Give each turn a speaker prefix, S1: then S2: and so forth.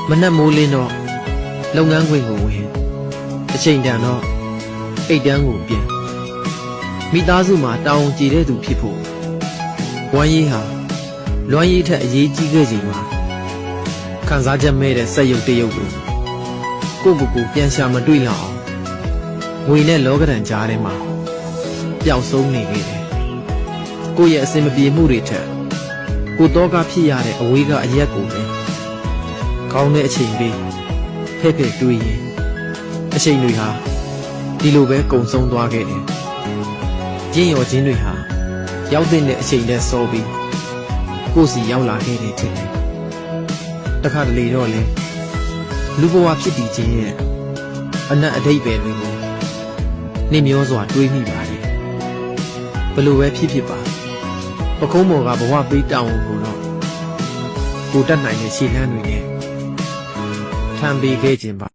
S1: မနှက်မိုးလင်းတော့လုပ်ငန်းခွင်ကိုဝင်အချိန်တန်တော့အိတ်တန်းကိုပြန်မိသားစုမှာတာဝန်ကျေတဲ့သူဖြစ်ဖို့ဝမ်းရေးဟာလွမ်းရေးထက်အရေးကြီးခဲ့ချိန်မှာခံစားချက်မဲ့တဲ့စက်ရုပ်တရုပ်ကိုကိုပြန်ရှာမတွေ့လောက်အောင်ငွေနဲ့လောကဓာတ်ကြားထဲမှာပျောက်ဆုံးနေခဲ့တယ်ကိုရဲ့အစင်မပြေမှုတွေထက်ကိုတော့ကဖြစ်ရတဲ့အဝေးကအရက်ကိုပဲကောင်းတဲ့အချိန်လေးဖဲ့တွေးရင်အချိန်တွေဟာဒီလိုပဲကုံဆုံးသွားခဲ့တယ်ရင်းရောချင်းတွေဟာရောက်တဲ့အချိန်နဲ့စောပြီးကိုစီရောက်လာခဲ့တယ်ထင်တယ်တခါတလေတော့လေလူဘဝဖြစ်တည်ခြင်းရဲ့အနက်အဓိပ္ပာယ်တွေကိုနှိမ့်မျောစွာတွေးမိပါတယ်ဘလို့ပဲဖြစ်ပါပကုံးမော်ကဘဝပေးတောင်းကိုတော့ကိုတတ်နိုင်တဲ့ရှေ့လန်းတွေနဲ့ထမ်းပေးခဲ့ခြင်းပါ